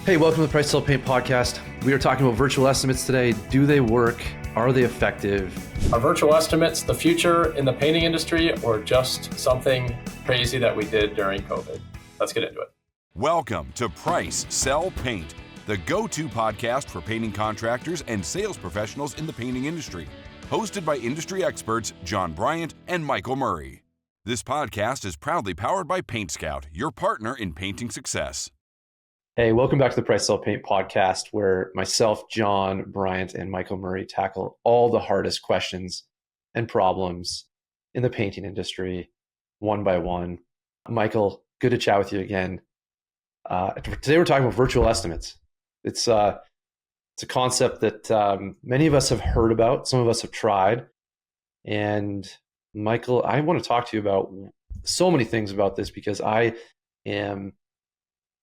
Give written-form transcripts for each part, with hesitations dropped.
Hey, welcome to the Price Sell Paint podcast. We are talking about virtual estimates today. Do they work? Are they effective? Are virtual estimates the future in the painting industry or just something crazy that we did during COVID? Let's get into it. Welcome to Price Sell Paint, the go-to podcast for painting contractors and sales professionals in the painting industry. Hosted by industry experts John Bryant and Michael Murray. This podcast is proudly powered by PaintScout, your partner in painting success. Hey, welcome back to the Price Sell Paint podcast, where myself, John Bryant, and Michael Murray tackle all the hardest questions and problems in the painting industry, one by one. Michael, good to chat with you again. Today we're talking about virtual estimates. It's a concept that many of us have heard about, some of us have tried. And Michael, I want to talk to you about so many things about this because I am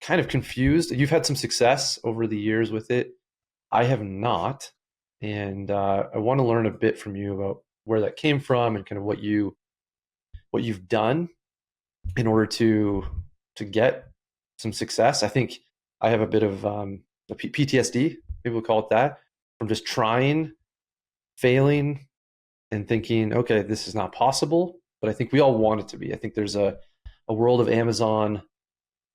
kind of confused. You've had some success over the years with it. I have not. And I want to learn a bit from you about where that came from and kind of what you've done in order to get some success. I think I have a bit of PTSD, maybe we'll call it that, from just trying, failing, and thinking, okay, this is not possible. But I think we all want it to be. I think there's a world of Amazon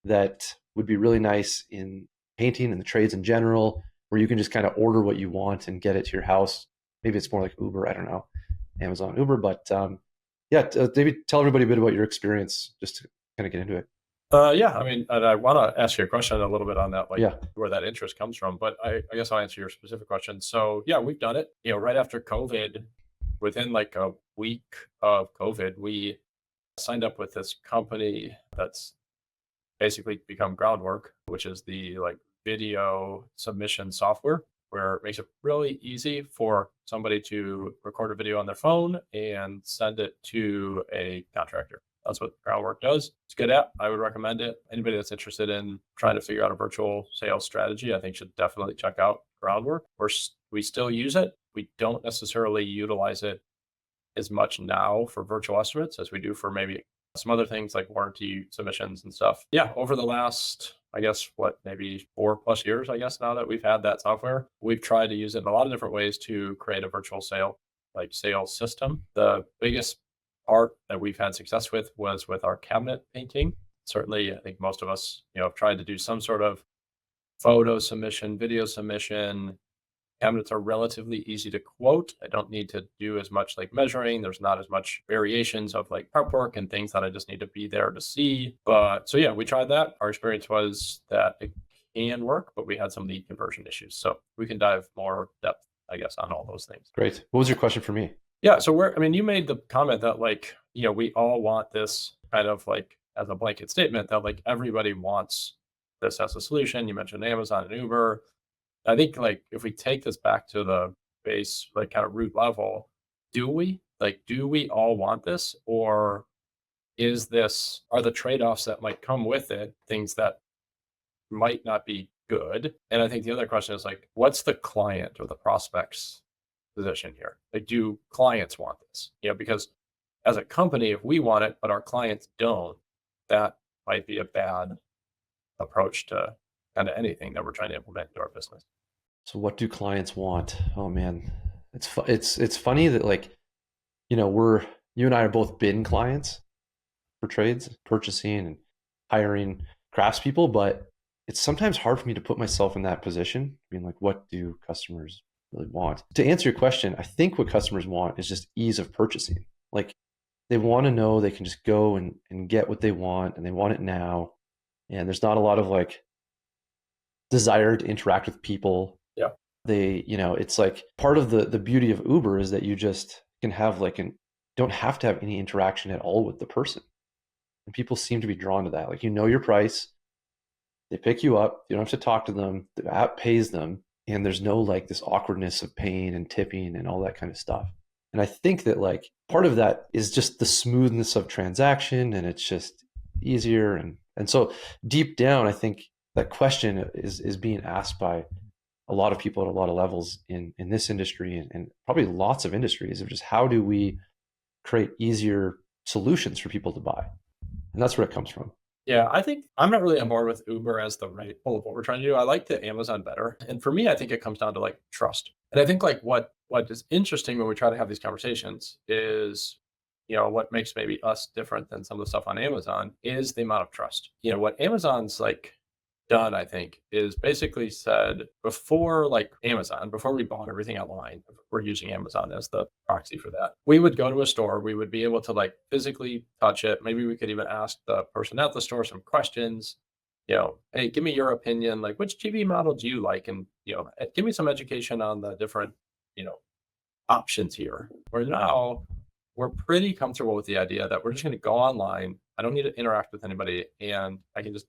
that would be really nice in painting and the trades in general, where you can just kind of order what you want and get it to your house. Maybe it's more like Uber, I don't know, Amazon, Uber. But maybe tell everybody a bit about your experience just to kind of get into it. And I want to ask you a question a little bit on that, where that interest comes from. But I guess I'll answer your specific question. So yeah, we've done it. Right after COVID, within like a week of COVID, we signed up with this company that's basically become Groundwork, which is the video submission software, where it makes it really easy for somebody to record a video on their phone and send it to a contractor. That's what Groundwork does. It's a good app. I would recommend it. Anybody that's interested in trying to figure out a virtual sales strategy, I think should definitely check out Groundwork. We still use it. We don't necessarily utilize it as much now for virtual estimates as we do for maybe some other things like warranty submissions and stuff. Yeah, over the last, maybe 4+ years, now that we've had that software, we've tried to use it in a lot of different ways to create a virtual sales system. The biggest part that we've had success with was with our cabinet painting. Certainly, I think most of us, have tried to do some sort of photo submission, video submission. Cabinets are relatively easy to quote. I don't need to do as much measuring. There's not as much variations of prep work and things that I just need to be there to see. But so yeah, we tried that. Our experience was that it can work, but we had some lead conversion issues. So we can dive more depth, on all those things. Great. What was your question for me? Yeah. So you made the comment that we all want this kind of as a blanket statement that everybody wants this as a solution. You mentioned Amazon and Uber. I think if we take this back to the base, kind of root level, do we all want this, or are the trade-offs that might come with it things that might not be good? And I think the other question is what's the client or the prospect's position here? Do clients want this? Because as a company, if we want it, but our clients don't, that might be a bad approach to kind of anything that we're trying to implement into our business. So what do clients want? Oh man, it's funny that you and I are both been clients for trades, purchasing and hiring craftspeople, but it's sometimes hard for me to put myself in that position. What do customers really want? To answer your question, I think what customers want is just ease of purchasing. They want to know they can just go and get what they want, and they want it now. And there's not a lot of desire to interact with people. Yeah. It's part of the beauty of Uber is that you just can have don't have to have any interaction at all with the person. And people seem to be drawn to that. Your price, they pick you up, you don't have to talk to them, the app pays them, and there's no this awkwardness of paying and tipping and all that kind of stuff. And I think that part of that is just the smoothness of transaction, and it's just easier. And so deep down, I think that question is being asked by a lot of people at a lot of levels in this industry and probably lots of industries of just how do we create easier solutions for people to buy? And that's where it comes from. Yeah, I think I'm not really on board with Uber as the right pull of what we're trying to do. I like the Amazon better. And for me, I think it comes down to like trust. And I think like what is interesting when we try to have these conversations is, what makes maybe us different than some of the stuff on Amazon is the amount of trust. What Amazon's like done, I think, is basically said before like Amazon, before we bought everything online, we're using Amazon as the proxy for that. We would go to a store, we would be able to like physically touch it. Maybe we could even ask the person at the store some questions. Hey, give me your opinion. Like, which TV model do you like? And, give me some education on the different, you know, options here. Where now we're pretty comfortable with the idea that we're just going to go online. I don't need to interact with anybody, and I can just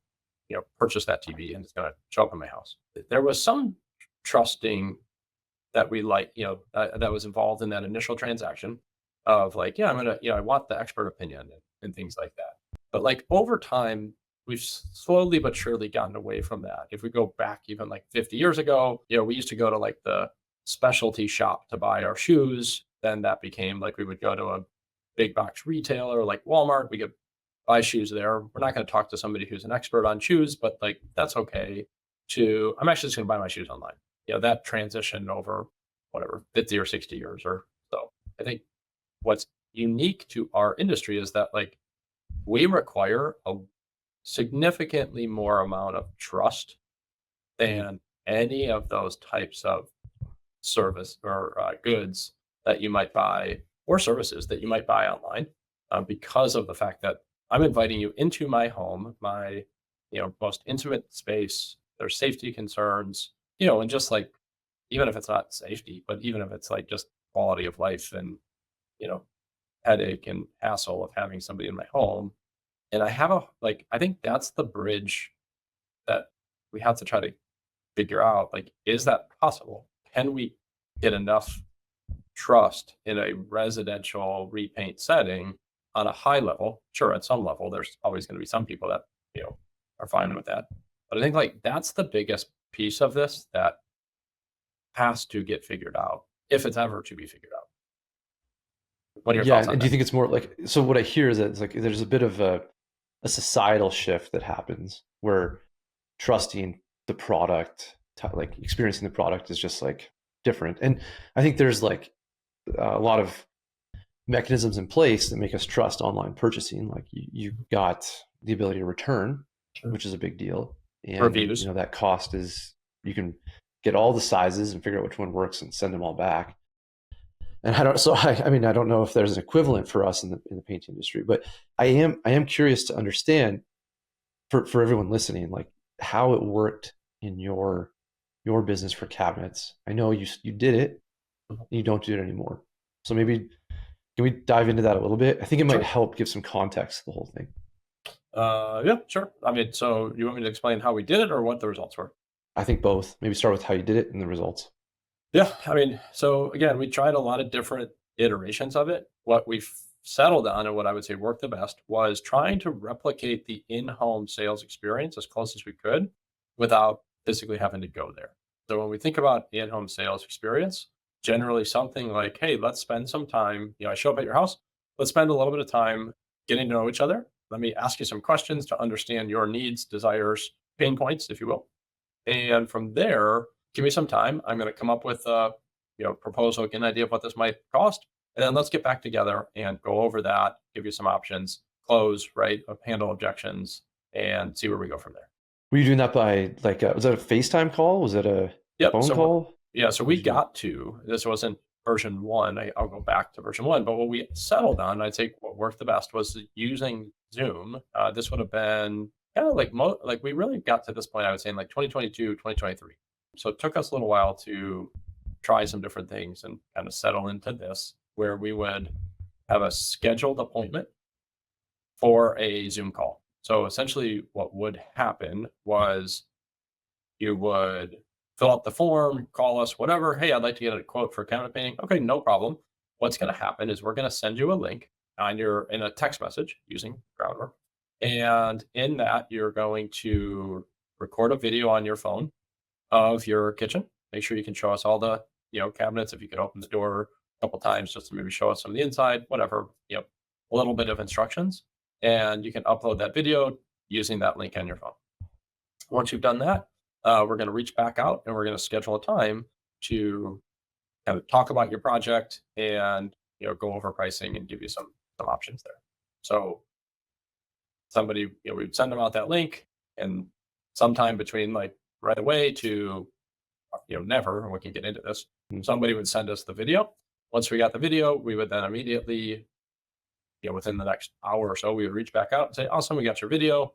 purchase that TV and it's going to show up in my house. There was some trusting that we like, that was involved in that initial transaction of like, yeah, I'm going to, I want the expert opinion and things like that. But like over time, we've slowly but surely gotten away from that. If we go back even like 50 years ago, we used to go to like the specialty shop to buy our shoes. Then that became like we would go to a big box retailer like Walmart. We could buy shoes there. We're not going to talk to somebody who's an expert on shoes, but like that's okay. I'm actually just going to buy my shoes online. That transition over whatever 50 or 60 years or so. I think what's unique to our industry is that like we require a significantly more amount of trust than any of those types of service or goods that you might buy or services that you might buy online because of the fact that I'm inviting you into my home, my most intimate space. There's safety concerns, and just like even if it's not safety, but even if it's like just quality of life and you know headache and hassle of having somebody in my home. And I think that's the bridge that we have to try to figure out. Like, is that possible? Can we get enough trust in a residential repaint setting on a high level? Sure, at some level, there's always going to be some people that, are fine with that. But I think like that's the biggest piece of this that has to get figured out if it's ever to be figured out. What are your Yeah, thoughts on and do you that? think it's more like, so what I hear is that it's like there's a bit of a societal shift that happens where trusting the product, like experiencing the product is just like different. And I think there's like a lot of mechanisms in place that make us trust online purchasing. Like you got the ability to return, Sure. which is a big deal. And Reviews. that cost is, you can get all the sizes and figure out which one works and send them all back. And I mean, I don't know if there's an equivalent for us in the paint industry, but I am curious to understand for everyone listening, like how it worked in your business for cabinets. I know you did it, Mhm. and you don't do it anymore. So maybe can we dive into that a little bit? I think it might Sure. help give some context to the whole thing. Yeah, sure. I mean, so you want me to explain how we did it or what the results were? I think both. Maybe start with how you did it and the results. Yeah, I mean, so again, we tried a lot of different iterations of it. What we've settled on and what I would say worked the best was trying to replicate the in-home sales experience as close as we could without physically having to go there. So when we think about in-home sales experience, generally something like, hey, let's spend some time, I show up at your house, let's spend a little bit of time getting to know each other. Let me ask you some questions to understand your needs, desires, pain points, if you will. And from there, give me some time. I'm going to come up with a proposal, get an idea of what this might cost, and then let's get back together and go over that. Give you some options, close, right, handle objections, and see where we go from there. Were you doing that by like was that a FaceTime call? Was it a Yep. phone So call? yeah, so What we did you do? got to this wasn't version one. I'll go back to version one, but what we settled on, I'd say what worked the best was using Zoom. This would have been kind of like like we really got to this point, I would say in like 2022, 2023. So it took us a little while to try some different things and kind of settle into this where we would have a scheduled appointment for a Zoom call. So essentially what would happen was you would fill out the form, call us, whatever. Hey, I'd like to get a quote for cabinet painting. Okay, no problem. What's going to happen is we're going to send you a link in a text message using Groundwork. And in that, you're going to record a video on your phone of your kitchen. Make sure you can show us all the, cabinets. If you could open the door a couple times just to maybe show us some of the inside, whatever, a little bit of instructions. And you can upload that video using that link on your phone. Once you've done that, we're going to reach back out and we're going to schedule a time to kind of talk about your project and go over pricing and give you some options there. So somebody, we'd send them out that link, and sometime between like right away to never, and we can get into this, somebody would send us the video. Once we got the video, we would then immediately, within the next hour or so, we would reach back out and say, awesome, we got your video.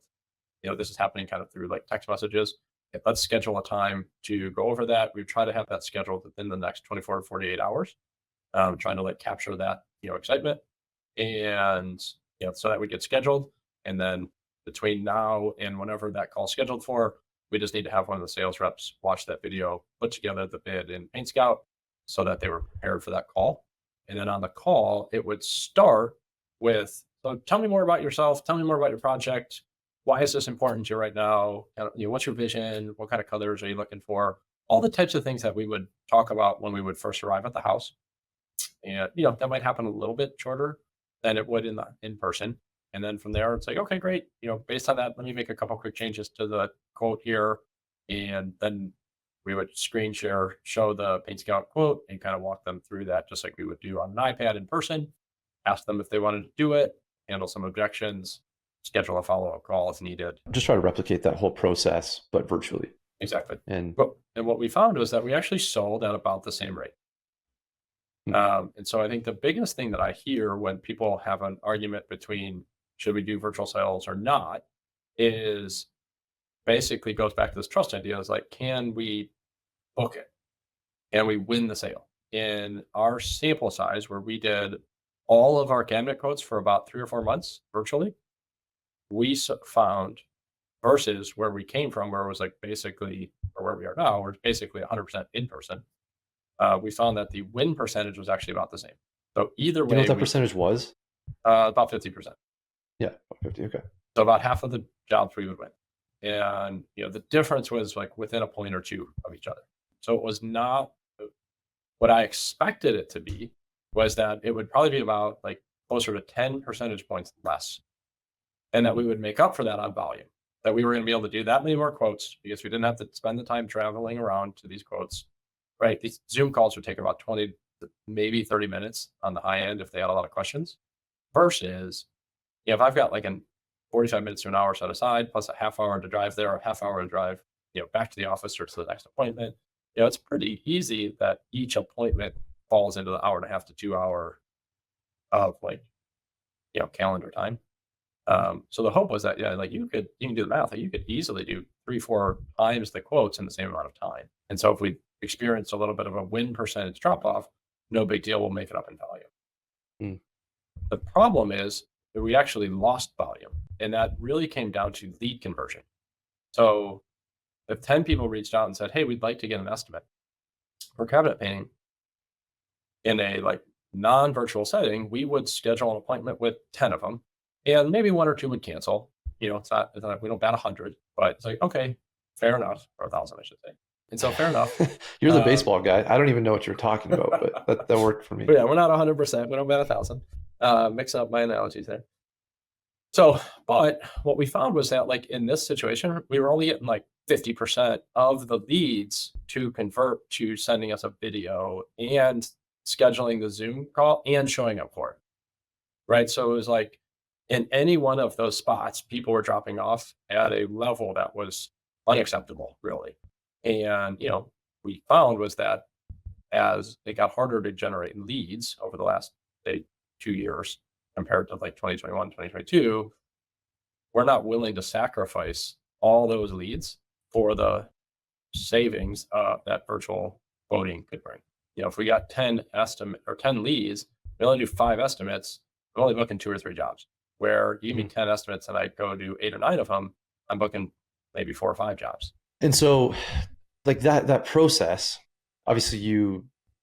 This is happening kind of through like text messages. Let's schedule a time to go over that. We try to have that scheduled within the next 24 to 48 hours, trying to like capture that, excitement. And, so that we get scheduled. And then between now and whenever that call is scheduled for, we just need to have one of the sales reps watch that video, put together the bid in PaintScout so that they were prepared for that call. And then on the call, it would start with, so tell me more about yourself. Tell me more about your project. Why is this important to you right now? What's your vision? What kind of colors are you looking for? All the types of things that we would talk about when we would first arrive at the house. And, that might happen a little bit shorter than it would in person. And then from there, it's like, okay, great. Based on that, let me make a couple quick changes to the quote here. And then we would screen share, show the PaintScout quote, and kind of walk them through that, just like we would do on an iPad in person. Ask them if they wanted to do it, handle some objections, schedule a follow-up call if needed. Just try to replicate that whole process, but virtually. Exactly. And what we found was that we actually sold at about the same rate. And so I think the biggest thing that I hear when people have an argument between should we do virtual sales or not is basically goes back to this trust idea. Is like, can we book it? Can we win the sale? In our sample size, where we did all of our cabinet quotes for about 3 or 4 months virtually, we found, versus where we came from, where it was like basically, or where we are now, we're basically 100% in person. We found that the win percentage was actually about the same. So either way, you know what that percentage was? About 50%. Yeah, about 50. Okay. So about half of the jobs we would win, and the difference was like within a point or two of each other. So it was not what I expected it to be. Was that it would probably be about like closer to 10 percentage points less, and that we would make up for that on volume. That we were going to be able to do that many more quotes because we didn't have to spend the time traveling around to these quotes. Right, these Zoom calls would take about 20, maybe 30 minutes on the high end if they had a lot of questions. Versus, if I've got like 45 minutes to an hour set aside, plus a half hour to drive there, a half hour to drive, back to the office or to the next appointment, it's pretty easy that each appointment falls into the hour and a half to 2 hour of like, calendar time. So the hope was that, like you can do the math, that you could easily do 3-4 times the quotes in the same amount of time. And so if we experience a little bit of a win percentage drop off, no big deal, we'll make it up in volume. The problem is that we actually lost volume, and that really came down to lead conversion. So if 10 people reached out and said, hey, we'd like to get an estimate for cabinet painting in a like non-virtual setting, we would schedule an appointment with 10 of them, and maybe 1 or 2 would cancel. It's not we don't bat 100, but it's like, okay, fair enough, or 1,000, I should say. And so fair enough. You're the baseball guy. I don't even know what you're talking about, but that worked for me. But yeah, we're not 100%. We don't bat 1,000. Mix up my analogies there. So, but what we found was that like in this situation, we were only getting like 50% of the leads to convert to sending us a video and scheduling the Zoom call and showing up for it. Right. So it was like in any one of those spots, people were dropping off at a level that was unacceptable, really. And, we found was that as it got harder to generate leads over the last, say, 2 years compared to like 2021, 2022, we're not willing to sacrifice all those leads for the savings that virtual quoting could bring. If we got 10 leads, we only do 5 estimates, we're only booking 2 or 3 jobs. Where you give me 10 estimates and I go do 8 or 9 of them, I'm booking maybe 4 or 5 jobs. And so like that process, obviously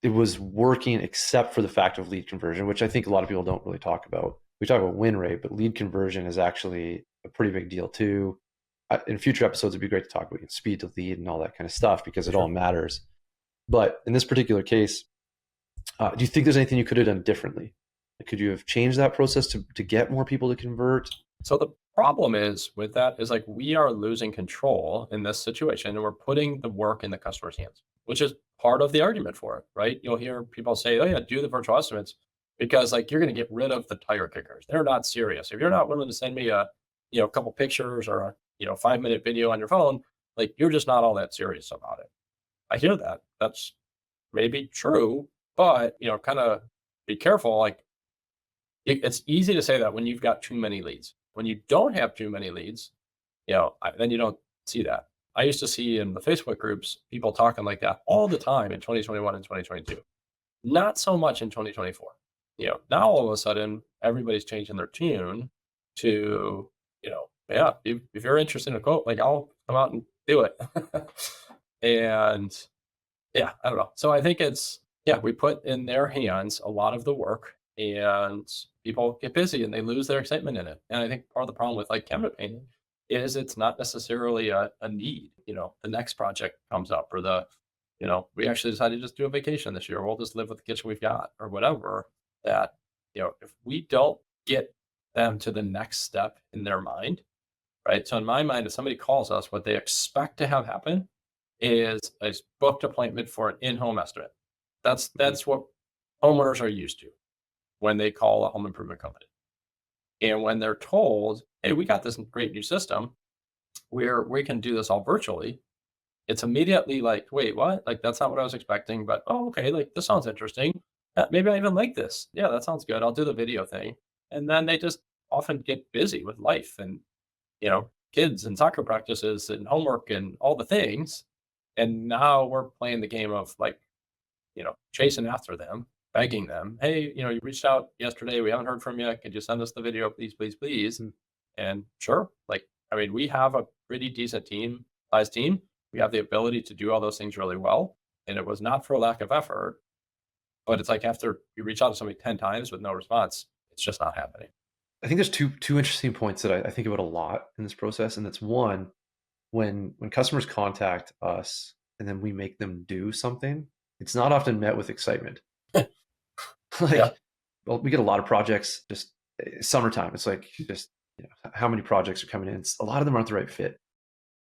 it was working except for the fact of lead conversion, which I think a lot of people don't really talk about. We talk about win rate, but lead conversion is actually a pretty big deal too. In future episodes, it'd be great to talk about speed to lead and all that kind of stuff because it all matters. But in this particular case, do you think there's anything you could have done differently? Could you have changed that process to get more people to convert? So the problem is with that is like we are losing control in this situation and we're putting the work in the customer's hands, which is part of the argument for it, right? You'll hear people say, oh yeah, do the virtual estimates because like you're going to get rid of the tire kickers. They're not serious. If you're not willing to send me a couple pictures or a 5-minute video on your phone, like you're just not all that serious about it. I hear that. That's maybe true, but kind of be careful. Like it's easy to say that when you've got too many leads. When you don't have too many leads, then you don't see that. I used to see in the Facebook groups people talking like that all the time in 2021 and 2022. Not so much in 2024. Now all of a sudden everybody's changing their tune to, yeah, if you're interested in a quote, like I'll come out and do it. And yeah, I don't know. So I think we put in their hands a lot of the work and people get busy and they lose their excitement in it. And I think part of the problem with like cabinet painting is it's not necessarily a need. The next project comes up or we actually decided to just do a vacation this year. We'll just live with the kitchen we've got or whatever that, if we don't get them to the next step in their mind, right? So in my mind, if somebody calls us, what they expect to have happen is a booked appointment for an in-home estimate. That's what homeowners are used to when they call a home improvement company. And when they're told, hey, we got this great new system where we can do this all virtually, it's immediately like, wait, what? Like, that's not what I was expecting, but oh, okay, like this sounds interesting. Maybe I even like this. Yeah, that sounds good. I'll do the video thing. And then they just often get busy with life and, kids and soccer practices and homework and all the things. And now we're playing the game of like, chasing after them, begging them, hey, you reached out yesterday. We haven't heard from you. Could you send us the video, please, please, please? And sure, like, I mean, we have a pretty decent size team. We have the ability to do all those things really well. And it was not for a lack of effort, but it's like after you reach out to somebody 10 times with no response, it's just not happening. I think there's two interesting points that I think about a lot in this process. And that's one, when customers contact us and then we make them do something, it's not often met with excitement. Well, we get a lot of projects just summertime. It's like just how many projects are coming in. A lot of them aren't the right fit.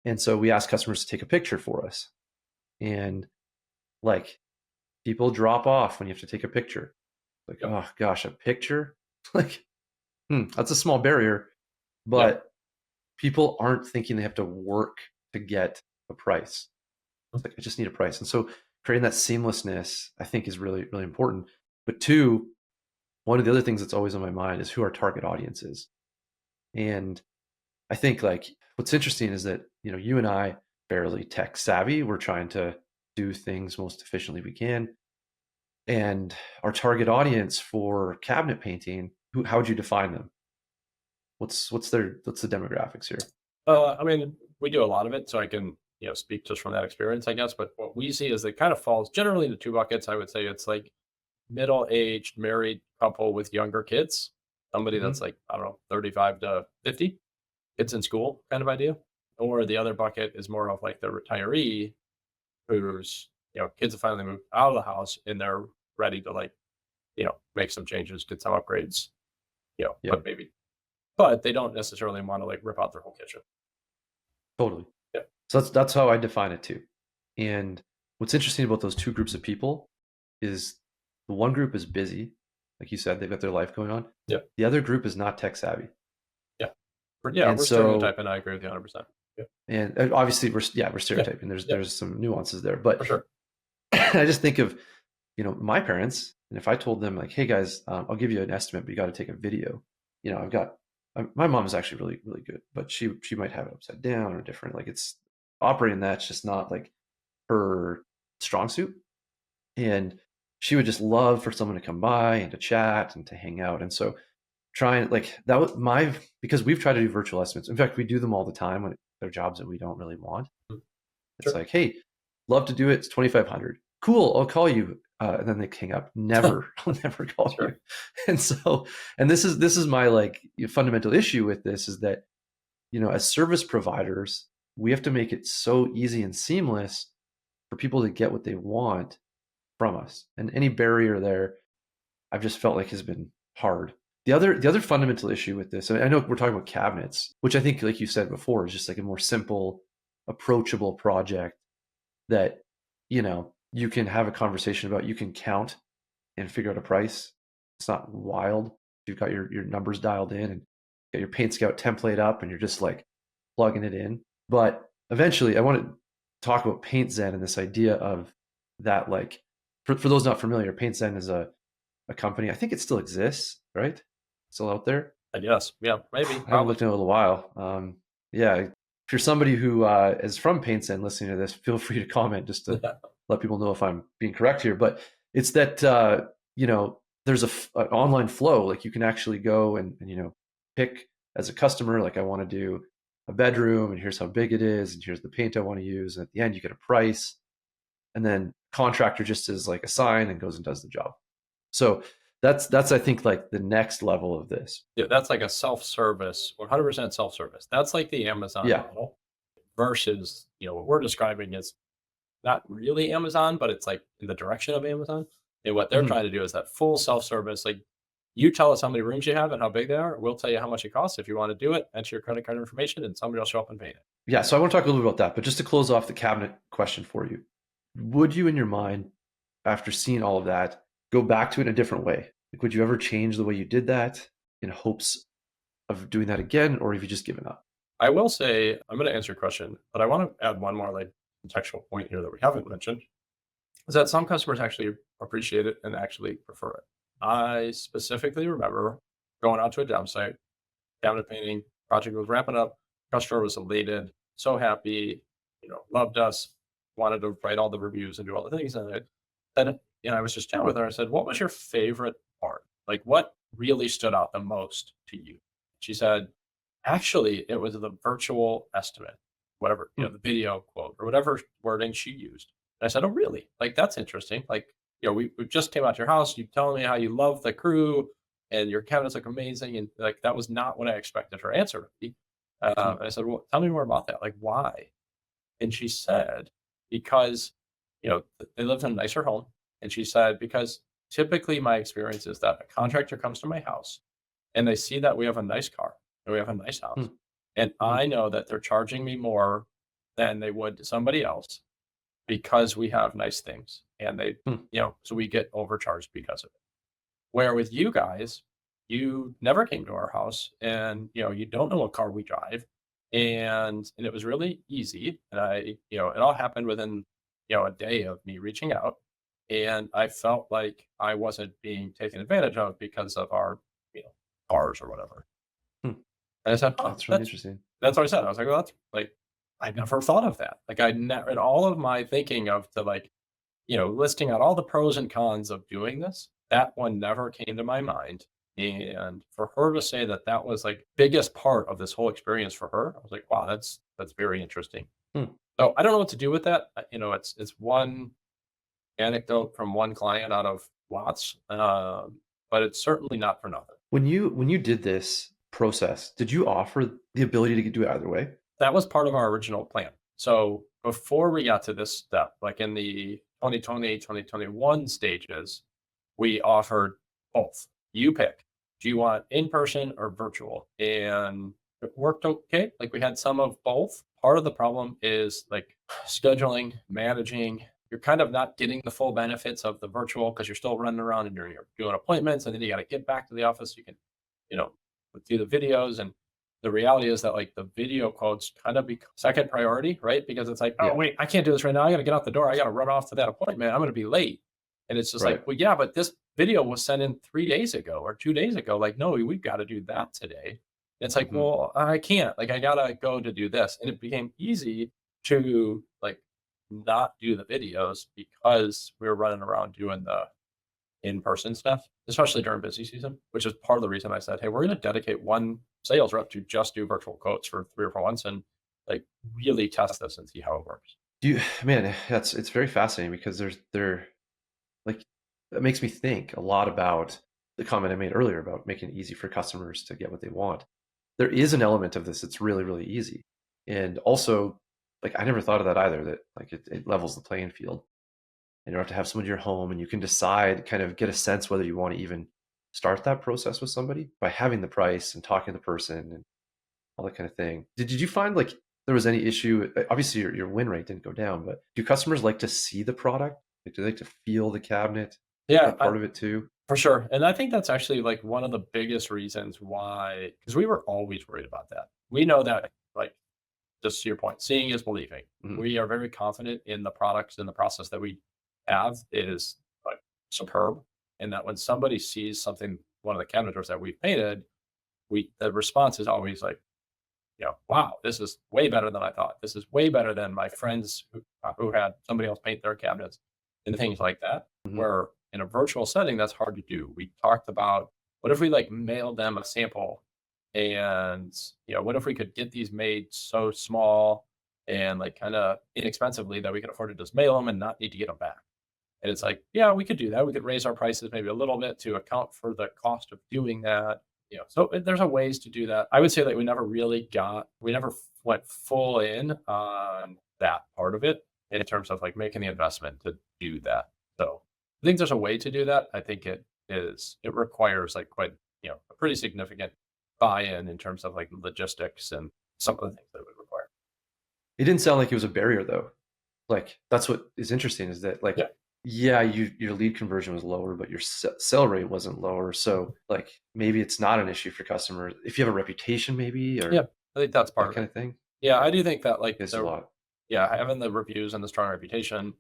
And so we ask customers to take a picture for us. And like people drop off when you have to take a picture. Like, oh gosh, a picture? Like, that's a small barrier. But people aren't thinking they have to work to get a price. It's like, I just need a price. And so creating that seamlessness, I think, is really, really important. But two, one of the other things that's always on my mind is who our target audience is. And I think like what's interesting is that, you and I fairly tech savvy. We're trying to do things most efficiently we can. And our target audience for cabinet painting, how would you define them? What's the demographics here? I mean, we do a lot of it, so I can speak just from that experience, I guess. But what we see is it kind of falls generally into two buckets. I would say it's like middle-aged married couple with younger kids, somebody that's like, I don't know, 35 to 50, kids in school kind of idea. Or the other bucket is more of like the retiree whose kids have finally moved out of the house and they're ready to like make some changes, get some upgrades, but they don't necessarily want to like rip out their whole kitchen. Totally. Yeah. So that's how I define it too. And what's interesting about those two groups of people is the one group is busy, like you said, they've got their life going on. Yeah. The other group is not tech savvy. Yeah. We're stereotyping. I agree with you 100%. Yeah. And obviously we're stereotyping. There's some nuances there, but for sure. I just think of, my parents, and if I told them like, hey guys, I'll give you an estimate, but you got to take a video. My mom is actually really, really good, but she might have it upside down or different. Like it's operating that's just not like her strong suit. And she would just love for someone to come by and to chat and to hang out. And so trying like that was because we've tried to do virtual estimates. In fact, we do them all the time when they're jobs that we don't really want. It's like, hey, love to do it. It's $2,500. Cool. I'll call you. And then they hang up. Never, I'll never call you. And so, and this is my like fundamental issue with this is that, as service providers, we have to make it so easy and seamless for people to get what they want from us. And any barrier there, I've just felt like has been hard. The other fundamental issue with this, I know we're talking about cabinets, which I think, like you said before, is just like a more simple, approachable project that, you can have a conversation about, you can count and figure out a price. It's not wild. You've got your numbers dialed in and got your PaintScout template up and you're just like plugging it in. But eventually I want to talk about PaintZen and this idea of that, like, for those not familiar, PaintZen is a company. I think it still exists, right? Still out there. Yes. Yeah, maybe. I haven't looked in a little while. Yeah, if you're somebody who is from PaintZen listening to this, feel free to comment just to let people know if I'm being correct here. But it's that there's an online flow. Like, you can actually go and pick as a customer, like, I want to do a bedroom, and here's how big it is, and here's the paint I want to use. And at the end, you get a price, and then contractor just is like a sign and goes and does the job. So that's I think, like, the next level of this. Yeah, that's like a self-service, 100% self-service. That's like the Amazon model versus, what we're describing is not really Amazon, but it's like in the direction of Amazon. And what they're trying to do is that full self-service. Like, you tell us how many rooms you have and how big they are. We'll tell you how much it costs. If you want to do it, enter your credit card information and somebody will show up and pay it. Yeah. So I want to talk a little bit about that, but just to close off the cabinet question for you, would you, in your mind, after seeing all of that, go back to it in a different way? Like, would you ever change the way you did that in hopes of doing that again, or have you just given up? I will say, I'm going to answer your question, but I want to add one more like contextual point here that we haven't mentioned, is that some customers actually appreciate it and actually prefer it. I specifically remember going out to a job site, cabinet painting project was wrapping up. Customer was elated, so happy, loved us, wanted to write all the reviews and do all the things. And I was just chatting with her. I said, "What was your favorite part? Like, what really stood out the most to you?" She said, "Actually, it was the virtual estimate, whatever, the video quote or whatever wording she used." And I said, "Oh, really? Like, that's interesting. Like, we just came out to your house. You telling me how you love the crew and your cabinets look amazing." And like, that was not what I expected her answer to be. And I said, "Well, tell me more about that. Like, why?" And she said, "Because, they lived in a nicer home." And she said, "Because typically my experience is that a contractor comes to my house and they see that we have a nice car and we have a nice house. And I know that they're charging me more than they would to somebody else because we have nice things. And they, so we get overcharged because of it. Where with you guys, you never came to our house and, you don't know what car we drive. And it was really easy. And it all happened within, a day of me reaching out. And I felt like I wasn't being taken advantage of because of our, cars or whatever." And I said, "Oh, that's really interesting." That's what I said. I was like, "Well, that's like, I never thought of that." Like, I never, in all of my thinking of the, like, listing out all the pros and cons of doing this, that one never came to my mind. And for her to say that that was like biggest part of this whole experience for her, I was like, wow, that's very interesting. So I don't know what to do with that. It's one anecdote from one client out of lots, but it's certainly not for nothing. When you did this process, did you offer the ability to do it either way? That was part of our original plan. So before we got to this step, like in the 2020, 2021 stages, we offered both. You pick. Do you want in-person or virtual? And it worked okay. Like, we had some of both. Part of the problem is like scheduling, managing. You're kind of not getting the full benefits of the virtual because you're still running around and you're doing appointments, and then you got to get back to the office. You can, do the videos. And the reality is that like the video quotes kind of be second priority, right? Because it's like, oh, wait, I can't do this right now. I got to get out the door. I got to run off to that appointment. I'm going to be late. And it's just like, well, yeah, but this video was sent in 3 days ago or 2 days ago. Like, no, we've got to do that today. It's like, well, I can't. Like, I got to go to do this. And it became easy to like not do the videos because we were running around doing the in-person stuff, especially during busy season, which is part of the reason I said, hey, we're going to dedicate one sales rep to just do virtual quotes for 3 or 4 months and like really test this and see how it works. Man, it's very fascinating because there like, that makes me think a lot about the comment I made earlier about making it easy for customers to get what they want. There is an element of this that's really, really easy. And also, like, I never thought of that either, that like it levels the playing field. And you don't have to have someone in your home, and you can decide, kind of get a sense whether you want to even start that process with somebody by having the price and talking to the person and all that kind of thing. Did you find like there was any issue? Obviously, your win rate didn't go down, but do customers like to see the product? Like, do they like to feel the cabinet? Is Yeah, that part of it too? for sure. And I think that's actually like one of the biggest reasons why, because we were always worried about that. We know that, like, just to your point, seeing is believing. Mhm. We are very confident in the products and the process that we have is like superb. And that when somebody sees something, one of the cabinet doors that we've painted, the response is always like, wow, this is way better than I thought. This is way better than my friends who had somebody else paint their cabinets and things like that. Mhm. Where in a virtual setting, that's hard to do. We talked about what if we like mailed them a sample, and what if we could get these made so small and like kind of inexpensively that we could afford to just mail them and not need to get them back. And it's like, yeah, we could do that. We could raise our prices maybe a little bit to account for the cost of doing that. So there's a ways to do that. I would say that we never went full in on that part of it in terms of like making the investment to do that. So I think there's a way to do that. I think it requires like quite, a pretty significant buy-in in terms of like logistics and some of the things that it would require. It didn't sound like it was a barrier though. Like that's what is interesting is that like Yeah. yeah, your lead conversion was lower, but your sell rate wasn't lower. So like maybe it's not an issue for customers if you have a reputation, maybe or Yeah, I think that's part that of kind it. of thing. Yeah, I do think that like It's a lot. having the reviews and the strong reputation,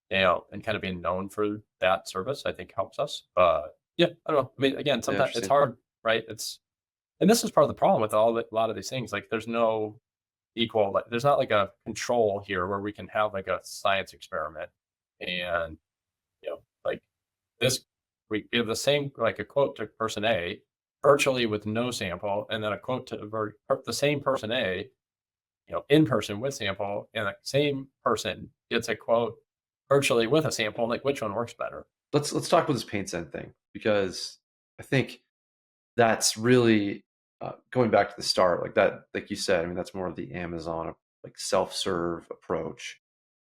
and kind of being known for that service, I think helps us. But yeah, I don't know. I mean, again, Yeah, sometimes it's interesting. hard, right? And this is part of the problem with a lot of these things. Like, there's no equal, like, there's not like a control here where we can have like a science experiment, and like this, we give the same like a quote to person A virtually with no sample, and then a quote to the same person A, in person with sample, and the same person gets a quote virtually with a sample. Like, which one works better? Let's talk about this PaintSend thing because I think that's really going back to the start, like that, like you said. I mean, that's more of the Amazon like self-serve approach.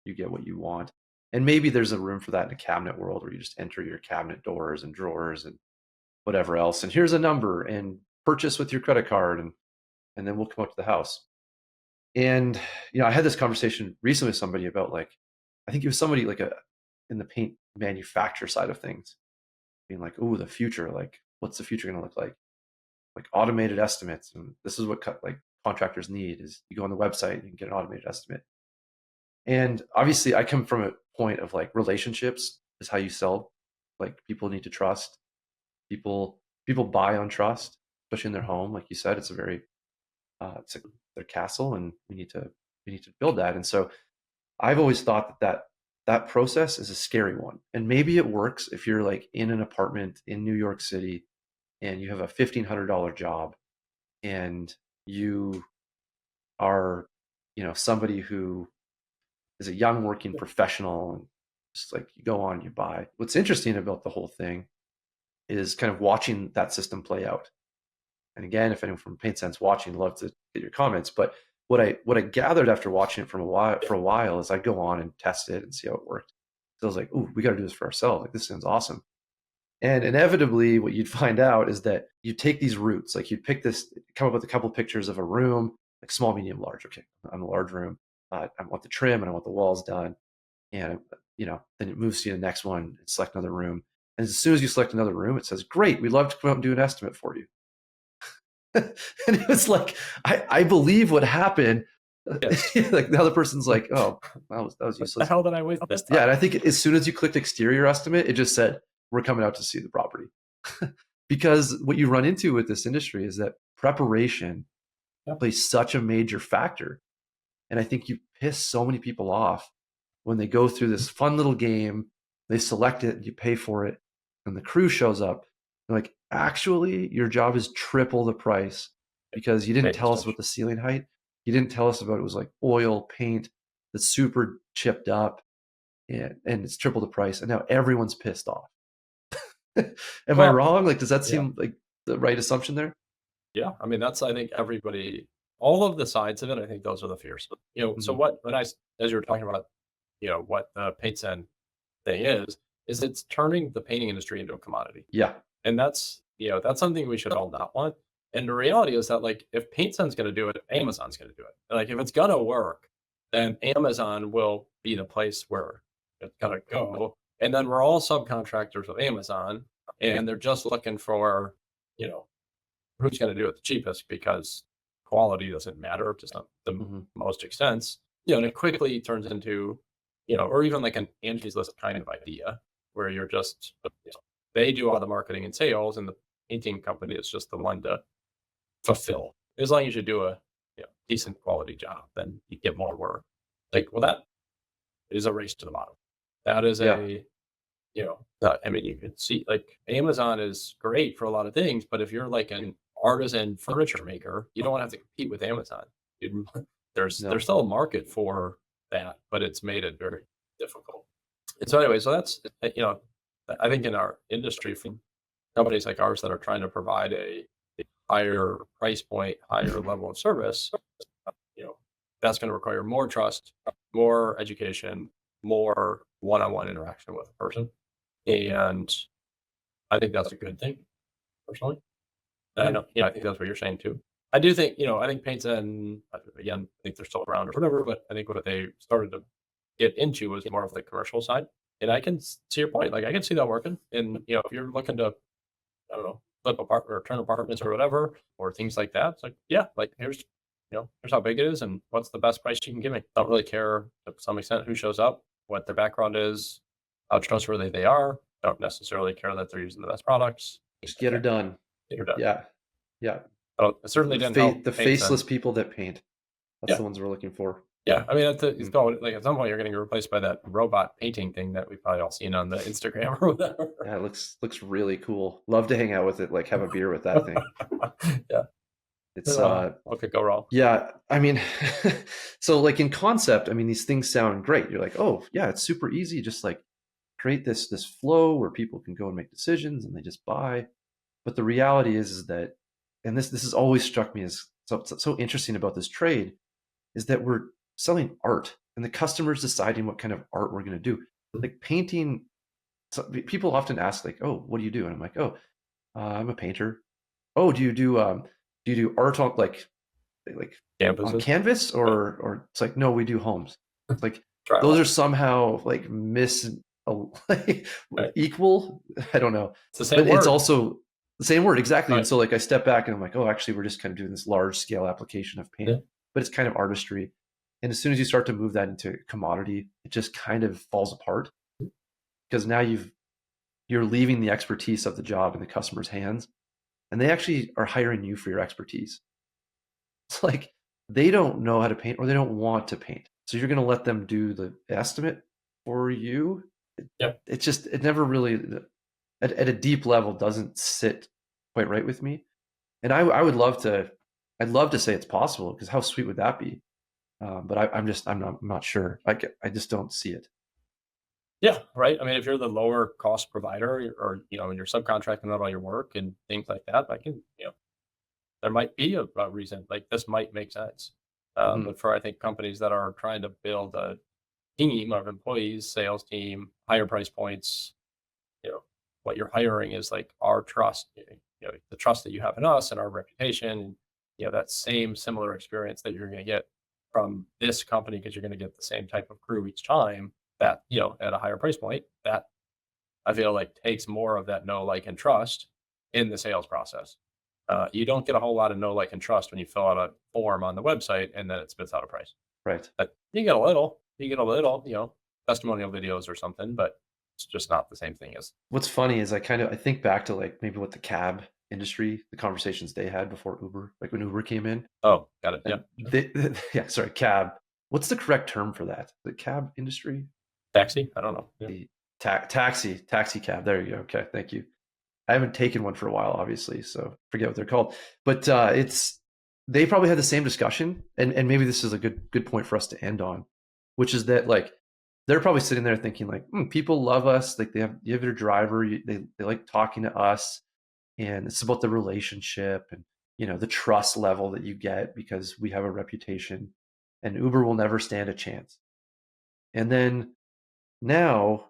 You get what you want, and maybe there's a room for that in a cabinet world where you just enter your cabinet doors and drawers and whatever else, and here's a number and purchase with your credit card, and then we'll come up to the house. And I had this conversation recently with somebody about like, I think it was somebody like in the paint manufacturer side of things, being like, "Oh, the future! Like, what's the future going to look like? Like automated estimates, and this is what like contractors need is you go on the website and you can get an automated estimate." And obviously, I come from a point of like relationships is how you sell. Like people need to trust people buy on trust, especially in their home. Like you said, it's a very it's like their castle, and we need to build that. And so I've always thought that process is a scary one. And maybe it works if you're like in an apartment in New York City and you have a $1,500 job and you are, somebody who is a young working professional and just like you go on, you buy. What's interesting about the whole thing is kind of watching that system play out. And again, if anyone from PaintSense watching, I'd love to get your comments. But what I gathered after watching it for a while is I go on and test it and see how it worked. So I was like, "Oh, we got to do this for ourselves. Like this sounds awesome." And inevitably, what you'd find out is that you take these routes. Like you'd pick this, come up with a couple of pictures of a room, like small, medium, large. Okay, I'm a large room. I want the trim and I want the walls done. And then it moves to the next one and select another room. And as soon as you select another room, it says, "Great, we'd love to come out and do an estimate for you." And it was like, I believe what happened. Yes. Like the other person's like, "Oh, that was What the useless." hell did I waste this time? Yeah, and I think as soon as you clicked exterior estimate, it just said, "We're coming out to see the property." Because what you run into with this industry is that preparation Yep. plays such a major factor. And I think you piss so many people off when they go through this fun little game, they select it, you pay for it, and the crew shows up. They're like, "Actually, your job is triple the price because you didn't tell us about the ceiling height. You didn't tell us about it was like oil paint that's super chipped up, and it's triple the price." And now everyone's pissed off. Am I wrong? Like, does that seem like the right assumption there? Yeah, I mean, that's, I think, everybody, all of the sides of it, I think those are the fears. So Mhm. as you were talking about, what the paint and thing is it's turning the painting industry into a commodity. Yeah. And that's that's something we should all not want. And the reality is that, like, if PaintSen's going to do it, Amazon's going to do it. Like, if it's going to work, then Amazon will be the place where it's going to go. And then we're all subcontractors of Amazon, and they're just looking for, you know, who's going to do it the cheapest, because quality doesn't matter to the most extent. And it quickly turns into, or even like an Angie's List kind of idea, where you're just, they do all the marketing and sales, and the painting company is just the one to fulfill. As long as you do a decent quality job, then you get more work. Like, well, that is a race to the bottom. That is I mean, you can see, like, Amazon is great for a lot of things, but if you're like an artisan furniture maker, you don't have to compete with Amazon. There's still a market for that, but it's made it very difficult. And so anyway, so that's, I think in our industry, from companies like ours that are trying to provide a higher price point, higher level of service, that's going to require more trust, more education, more one-on-one interaction with a person. And I think that's a good thing, personally. And I know, I think that's what you're saying too. I do think, I think Paints, and again, I think they're still around or whatever, but I think what they started to get into was more of the commercial side. And I can, to your point, like, I can see that working. And, if you're looking to, I don't know, flip apart or turn apartments or whatever, or things like that, it's like, yeah, like, here's how big it is and what's the best price you can give me. Don't really care to some extent who shows up, what their background is, how trustworthy they are. Don't necessarily care that they're using the best products. Just get her done. Get her done. Yeah. It certainly didn't help. The faceless people that paint. That's the ones we're looking for. Yeah, I mean, like, at some point you're getting replaced by that robot painting thing that we've probably all seen on the Instagram or whatever. Yeah, it looks really cool. Love to hang out with it, like have a beer with that thing. Yeah. It's what could go wrong? Yeah, I mean, so like in concept, I mean, these things sound great. You're like, oh yeah, it's super easy. Just like create this flow where people can go and make decisions and they just buy. But the reality is that, and this has always struck me as so interesting about this trade, is that we're selling art and the customer's deciding what kind of art we're going to do. Like painting, so people often ask like, oh, what do you do? And I'm like, oh, I'm a painter. Oh, do you do art on like on canvas or it's like, no, we do homes. It's like those are somehow like equal. I don't know. It's the same word. It's also the same word, exactly. Right. And so like I step back and I'm like, oh, actually we're just kind of doing this large scale application of paint, but it's kind of artistry. And as soon as you start to move that into commodity, it just kind of falls apart, because now you're leaving the expertise of the job in the customer's hands, and they actually are hiring you for your expertise. It's like they don't know how to paint or they don't want to paint. So you're going to let them do the estimate for you. It never really, at a deep level, doesn't sit quite right with me. And I'd love to say it's possible, because how sweet would that be? But I'm not sure. I just don't see it. Yeah, right. I mean, if you're the lower cost provider, or and you're subcontracting out all your work and things like that, there might be a reason. Like, this might make sense. But for, I think, companies that are trying to build a team of employees, sales team, higher price points, what you're hiring is like our trust, the trust that you have in us and our reputation. That same similar experience that you're going to get from this company, because you're going to get the same type of crew each time, that at a higher price point, that I feel like takes more of that know, like, and trust in the sales process. You don't get a whole lot of know, like, and trust when you fill out a form on the website and then it spits out a price. Right. But you get a little, testimonial videos or something, but it's just not the same thing as. What's funny is I think back to like maybe what the cab industry, the conversations they had before Uber, like when Uber came in. Oh, got it. Yeah. Sorry, cab. What's the correct term for that? The cab industry? Taxi? I don't know. Yeah. Taxi cab. There you go. Okay, thank you. I haven't taken one for a while, obviously, so forget what they're called. But they probably had the same discussion, and maybe this is a good point for us to end on, which is that like they're probably sitting there thinking like, people love us, like you have their driver, they like talking to us, and it's about the relationship and the trust level that you get because we have a reputation, and Uber will never stand a chance. And then now,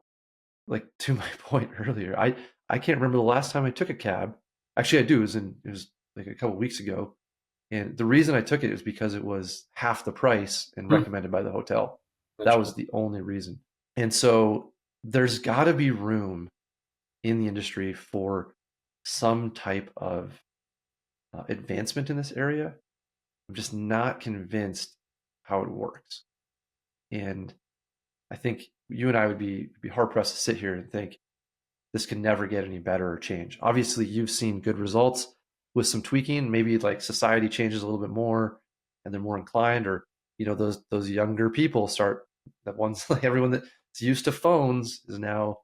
like to my point earlier, I can't remember the last time I took a cab Actually, I do. It was like a couple weeks ago. And the reason I took it is because it was half the price and recommended by the hotel. That was the only reason. And so there's got to be room in the industry for some type of advancement in this area. I'm just not convinced how it works. And I think you and I would be hard pressed to sit here and think this can never get any better or change. Obviously, you've seen good results with some tweaking. Maybe like society changes a little bit more and they're more inclined, or those younger people start, that ones like everyone that's used to phones is now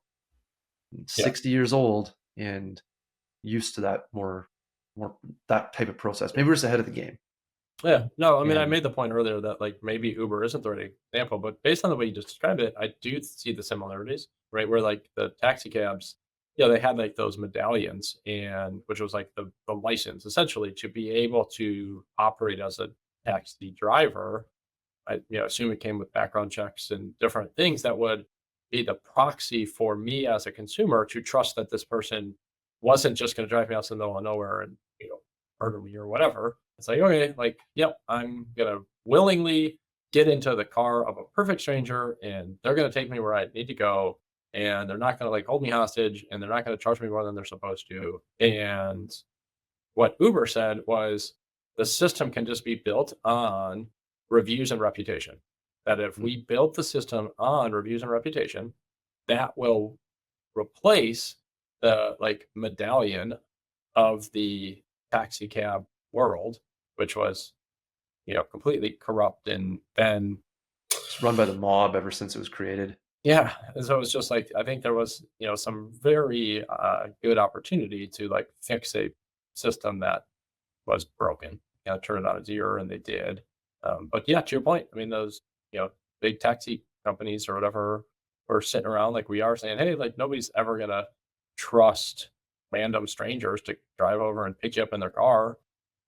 60 years old and used to that more that type of process. Maybe we're just ahead of the game. Yeah, no, I mean, I made the point earlier that like maybe Uber isn't the right example, but based on the way you just described it, I do see the similarities, right? Where like the taxi cabs, they had like those medallions, and which was like the license essentially to be able to operate as a taxi driver. I assume it came with background checks and different things that would be the proxy for me as a consumer to trust that this person wasn't just going to drive me out to the middle of nowhere and murder me or whatever. It's like, okay, like, yep, I'm gonna willingly get into the car of a perfect stranger and they're gonna take me where I need to go. And they're not gonna like hold me hostage and they're not gonna charge me more than they're supposed to. And what Uber said was the system can just be built on reviews and reputation. That if we build the system on reviews and reputation, that will replace the like medallion of the taxi cab world, which was, completely corrupt and then It's run by the mob ever since it was created. yeah. And so it was just like I think there was, some very good opportunity to like fix a system that was broken, turn it on its ear, and they did. But yeah, to your point, I mean those, big taxi companies or whatever were sitting around like we are saying, hey, like nobody's ever gonna trust random strangers to drive over and pick you up in their car.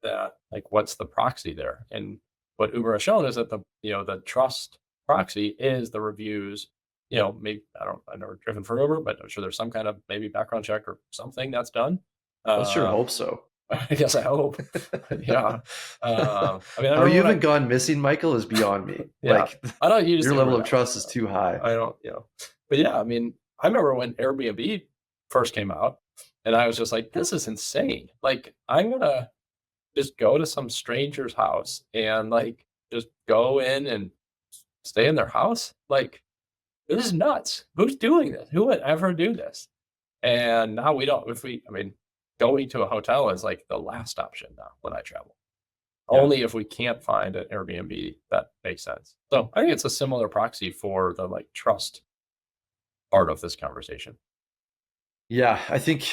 That like what's the proxy there? And what Uber has shown is that the trust proxy is the reviews. Maybe I've never driven for Uber, but I'm sure there's some kind of maybe background check or something that's done. I sure hope so. I guess I hope. Yeah. I mean, how you haven't gone missing, Michael, is beyond me. Yeah, like I don't use your level of trust is too high. I don't, but yeah, I mean, I remember when Airbnb first came out, and I was just like, this is insane. Like, I'm gonna just go to some stranger's house and like just go in and stay in their house. Like, this is nuts. Who's doing this? Who would ever do this? And now we don't. I mean, going to a hotel is like the last option now when I travel. Yeah. Only if we can't find an Airbnb that makes sense. So I think it's a similar proxy for the like trust part of this conversation. Yeah, I think,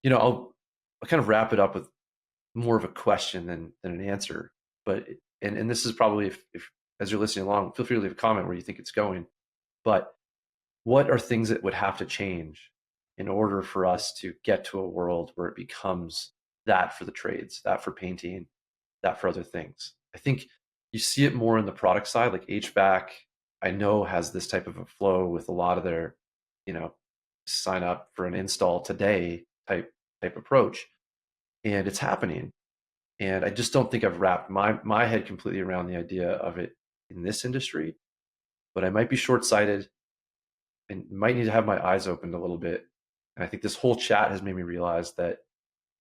I'll kind of wrap it up with more of a question than an answer. But and this is probably if as you're listening along, feel free to leave a comment where you think it's going. But what are things that would have to change in order for us to get to a world where it becomes that for the trades, that for painting, that for other things? I think you see it more in the product side, like HVAC, I know has this type of a flow with a lot of their, sign up for an install today type approach. And it's happening. And I just don't think I've wrapped my head completely around the idea of it in this industry, but I might be short-sighted and might need to have my eyes opened a little bit. And I think this whole chat has made me realize that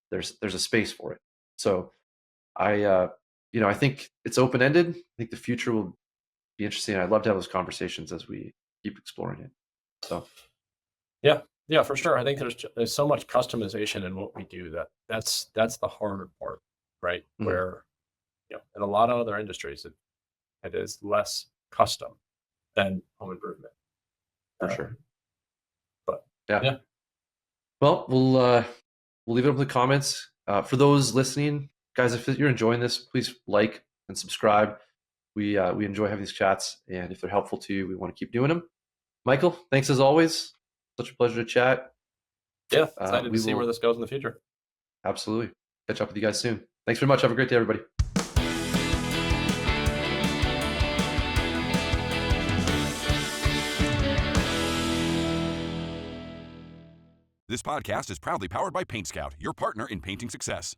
there's a space for it. So I think it's open-ended. I think the future will be interesting. I'd love to have those conversations as we keep exploring it. So yeah, for sure. I think there's so much customization in what we do that's the harder part, right? Mm-hmm. Where in a lot of other industries it is less custom than home improvement. For sure. But yeah. Well, we'll leave it up in the comments. For those listening, guys, if you're enjoying this, please like and subscribe. We enjoy having these chats, and if they're helpful to you, we want to keep doing them. Michael, thanks as always. Such a pleasure to chat. Yeah, excited to see where this goes in the future. Absolutely. Catch up with you guys soon. Thanks very much. Have a great day, everybody. This podcast is proudly powered by PaintScout, your partner in painting success.